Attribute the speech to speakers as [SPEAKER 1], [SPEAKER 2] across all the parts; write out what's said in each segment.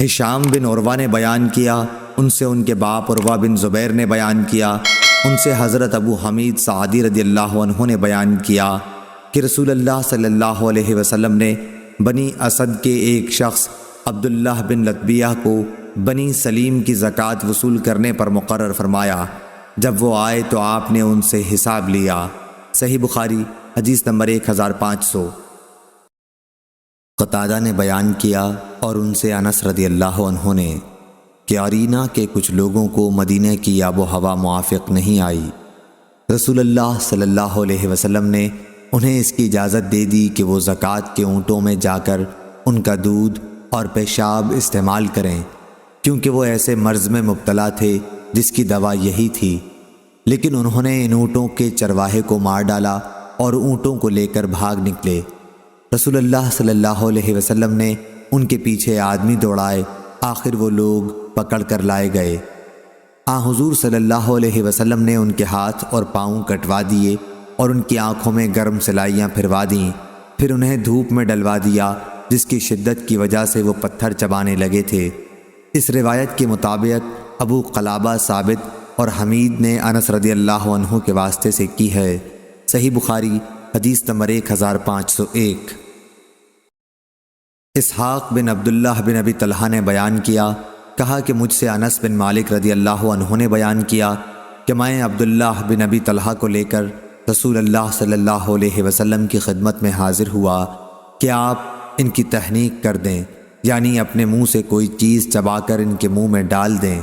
[SPEAKER 1] ہشام بن عروہ نے بیان کیا، ان سے ان کے باپ عروہ بن زبیر نے بیان کیا، ان سے حضرت ابو حمید سعدی رضی اللہ عنہ نے بیان کیا کہ رسول اللہ صلی اللہ علیہ وسلم نے بنی اسد کے ایک شخص عبداللہ بن لطبیہ کو بنی سلیم کی زکوٰۃ وصول کرنے پر مقرر فرمایا۔ جب وہ آئے تو آپ نے ان سے حساب لیا۔ صحیح بخاری حدیث نمبر 1500۔ قتادہ نے بیان کیا اور ان سے انس رضی اللہ عنہ نے کہ عرینہ کے کچھ لوگوں کو مدینہ کی آب و ہوا موافق نہیں آئی۔ رسول اللہ صلی اللہ علیہ وسلم نے انہیں اس کی اجازت دے دی کہ وہ زکوٰۃ کے اونٹوں میں جا کر ان کا دودھ اور پیشاب استعمال کریں، کیونکہ وہ ایسے مرض میں مبتلا تھے جس کی دوا یہی تھی۔ لیکن انہوں نے ان اونٹوں کے چرواہے کو مار ڈالا اور اونٹوں کو لے کر بھاگ نکلے۔ رسول اللہ صلی اللہ علیہ وسلم نے ان کے پیچھے آدمی دوڑائے، آخر وہ لوگ پکڑ کر لائے گئے۔ حضور صلی اللہ علیہ وسلم نے ان کے ہاتھ اور پاؤں کٹوا دیے اور ان کی آنکھوں میں گرم سلائیاں پھروا دیں، پھر انہیں دھوپ میں ڈلوا دیا جس کی شدت کی وجہ سے وہ پتھر چبانے لگے تھے۔ اس روایت کے مطابق ابو قلابہ ثابت اور حمید نے انس رضی اللہ عنہ کے واسطے سے کی ہے۔ صحیح بخاری حدیث نمبر 1501۔ اسحاق بن عبداللہ بن ابی طلحہ نے بیان کیا، کہا کہ مجھ سے انس بن مالک رضی اللہ عنہ نے بیان کیا کہ میں عبداللہ بن ابی طلحہ کو لے کر رسول اللہ صلی اللہ علیہ وسلم کی خدمت میں حاضر ہوا کہ آپ ان کی تحنیک کر دیں، یعنی اپنے منہ سے کوئی چیز چبا کر ان کے منہ میں ڈال دیں۔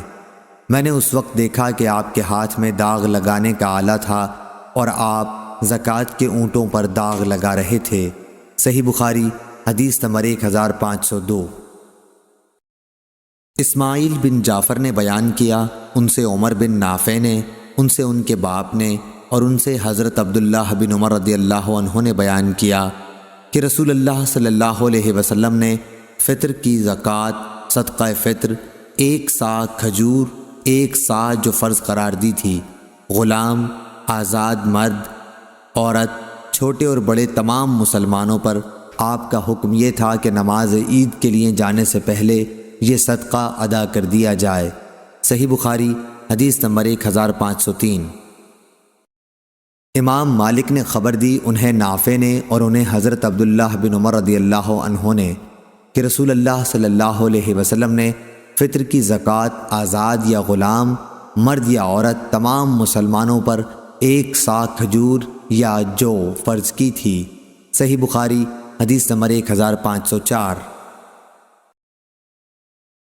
[SPEAKER 1] میں نے اس وقت دیکھا کہ آپ کے ہاتھ میں داغ لگانے کا آلہ تھا اور آپ زکوٰۃ کے اونٹوں پر داغ لگا رہے تھے۔ صحیح بخاری حدیث نمبر 1502۔ اسماعیل بن جعفر نے بیان کیا، ان سے عمر بن نافع نے، ان سے ان کے باپ نے اور ان سے حضرت عبداللہ بن عمر رضی اللہ عنہ نے بیان کیا کہ رسول اللہ صلی اللہ علیہ وسلم نے فطر کی زکوٰۃ صدقہ فطر 1 صاع کھجور 1 صاع جو فرض قرار دی تھی، غلام، آزاد مرد، عورت، چھوٹے اور بڑے تمام مسلمانوں پر آپ کا حکم یہ تھا کہ نماز عید کے لیے جانے سے پہلے یہ صدقہ ادا کر دیا جائے۔ صحیح بخاری حدیث نمبر 1503۔ امام مالک نے خبر دی، انہیں نافع نے اور انہیں حضرت عبداللہ بن عمر رضی اللہ عنہ نے کہ رسول اللہ صلی اللہ علیہ وسلم نے فطر کی زکوٰۃ آزاد یا غلام، مرد یا عورت تمام مسلمانوں پر 1 صاع کھجور یا جو فرض کی تھی۔ صحیح بخاری حدیث نمبر 1504۔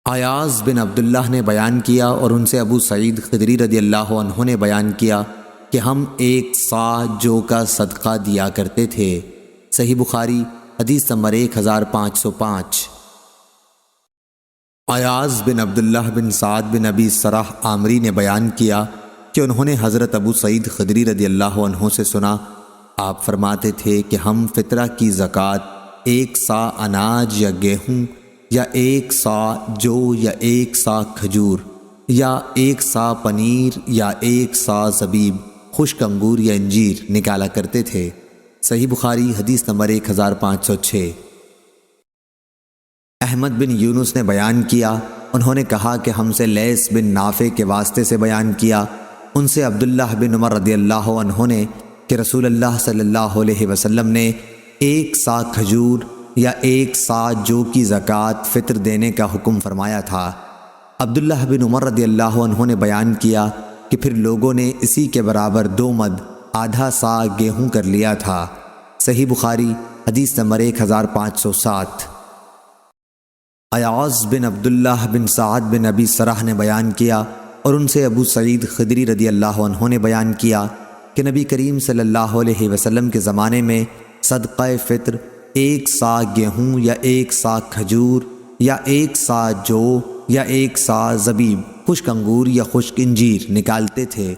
[SPEAKER 1] ایاز بن عبداللہ نے بیان کیا اور ان سے ابو سعید خدری رضی اللہ عنہ نے بیان کیا کہ ہم 1 صاع جو کا صدقہ دیا کرتے تھے۔ صحیح بخاری حدیث نمبر 1505۔ ایاز بن عبداللہ بن سعد بن ابی سرح عامری نے بیان کیا کہ انہوں نے حضرت ابو سعید خدری رضی اللہ عنہ سے سنا، آپ فرماتے تھے کہ ہم فطرہ کی زکوٰۃ 1 صاع اناج یا گیہوں یا 1 صاع جو یا 1 صاع کھجور یا 1 صاع پنیر یا 1 صاع زبیب، خشک انگور یا انجیر نکالا کرتے تھے۔ صحیح بخاری حدیث نمبر 1506۔ احمد بن یونس نے بیان کیا، انہوں نے کہا کہ ہم سے لیث بن نافع کے واسطے سے بیان کیا، ان سے عبداللہ بن عمر رضی اللہ عنہ نے کہ رسول اللہ صلی اللہ علیہ وسلم نے 1 صاع کھجور یا 1 صاع جو کی زکوٰۃ فطر دینے کا حکم فرمایا تھا۔ عبداللہ بن عمر رضی اللہ عنہ نے بیان کیا کہ پھر لوگوں نے اسی کے برابر 2 مد آدھا صاع گیہوں کر لیا تھا۔ صحیح بخاری حدیث نمبر 1507۔ ایاز بن عبداللہ بن سعد بن ابی سرح نے بیان کیا اور ان سے ابو سعید خدری رضی اللہ عنہ نے بیان کیا کہ نبی کریم صلی اللہ علیہ وسلم کے زمانے میں صدقہ فطر 1 صاع گیہوں یا 1 صاع کھجور یا 1 صاع جو یا 1 صاع زبیب، خشک انگور یا خشک انجیر نکالتے تھے۔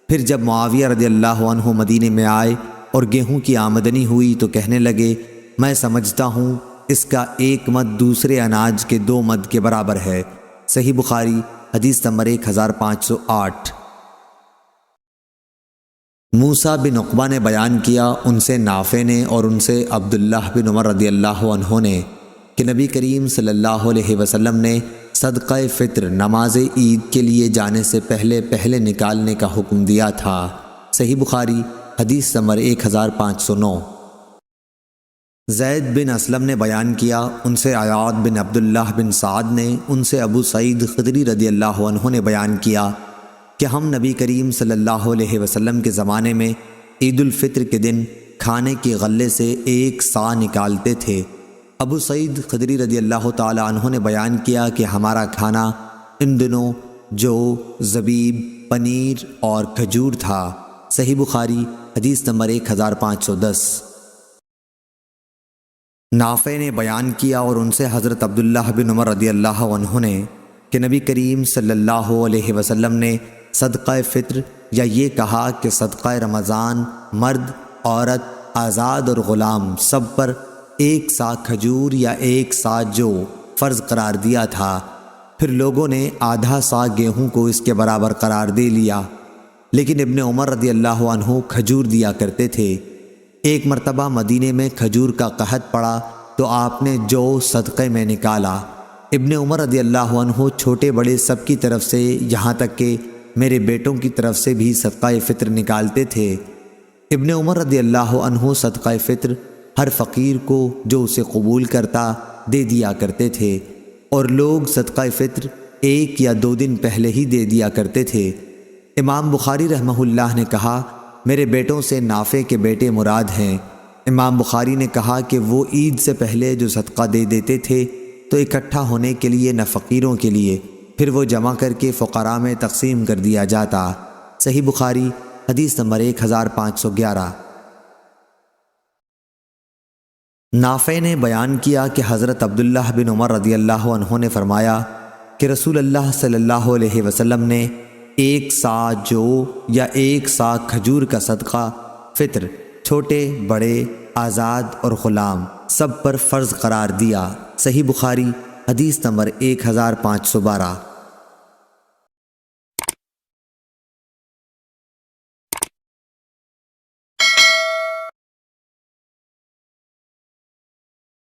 [SPEAKER 1] پھر جب معاویہ رضی اللہ عنہ مدینے میں آئے اور گیہوں کی آمدنی ہوئی تو کہنے لگے، میں سمجھتا ہوں اس کا 1 مد دوسرے اناج کے 2 مد کے برابر ہے۔ صحیح بخاری حدیث نمبر 1508۔ موسیٰ بن عقبہ نے بیان کیا، ان سے نافع نے اور ان سے عبداللہ بن عمر رضی اللہ عنہ نے کہ نبی کریم صلی اللہ علیہ وسلم نے صدقہ فطر نماز عید کے لیے جانے سے پہلے نکالنے کا حکم دیا تھا۔ صحیح بخاری حدیث نمبر 1509۔ زید بن اسلم نے بیان کیا، ان سے عیاض بن عبداللہ بن سعد نے، ان سے ابو سعید خدری رضی اللہ عنہ نے بیان کیا کہ ہم نبی کریم صلی اللہ علیہ وسلم کے زمانے میں عید الفطر کے دن کھانے کی غلے سے 1 صاع نکالتے تھے۔ ابو سعید خدری رضی اللہ تعالی عنہ نے بیان کیا کہ ہمارا کھانا ان دنوں جو زبیب، پنیر اور کھجور تھا۔ صحیح بخاری حدیث نمبر 1510۔ نافع نے بیان کیا اور ان سے حضرت عبداللہ بن عمر رضی اللہ عنہ نے کہ نبی کریم صلی اللہ علیہ وسلم نے صدقہ فطر یا یہ کہا کہ صدقہ رمضان مرد، عورت، آزاد اور غلام سب پر 1 صاع کھجور یا 1 صاع جو فرض قرار دیا تھا۔ پھر لوگوں نے آدھا صاع گیہوں کو اس کے برابر قرار دے لیا، لیکن ابن عمر رضی اللہ عنہ کھجور دیا کرتے تھے۔ ایک مرتبہ مدینے میں کھجور کا قحط پڑا تو آپ نے جو صدقے میں نکالا۔ ابن عمر رضی اللہ عنہ چھوٹے بڑے سب کی طرف سے، یہاں تک کہ میرے بیٹوں کی طرف سے بھی صدقہ فطر نکالتے تھے۔ ابن عمر رضی اللہ عنہ صدقہ فطر ہر فقیر کو جو اسے قبول کرتا دے دیا کرتے تھے، اور لوگ صدقہ فطر 1 یا 2 دن پہلے ہی دے دیا کرتے تھے۔ امام بخاری رحمہ اللہ نے کہا، میرے بیٹوں سے نافع کے بیٹے مراد ہیں۔ امام بخاری نے کہا کہ وہ عید سے پہلے جو صدقہ دے دیتے تھے تو اکٹھا ہونے کے لیے نہ فقیروں کے لیے، پھر وہ جمع کر کے فقراء میں تقسیم کر دیا جاتا۔ صحیح بخاری حدیث نمبر 1511۔ نافع نے بیان کیا کہ حضرت عبداللہ بن عمر رضی اللہ عنہ نے فرمایا کہ رسول اللہ صلی اللہ علیہ وسلم نے 1 صاع جو یا 1 صاع کھجور کا صدقہ فطر چھوٹے بڑے، آزاد اور غلام سب پر فرض قرار دیا۔ صحیح بخاری حدیث نمبر 1512۔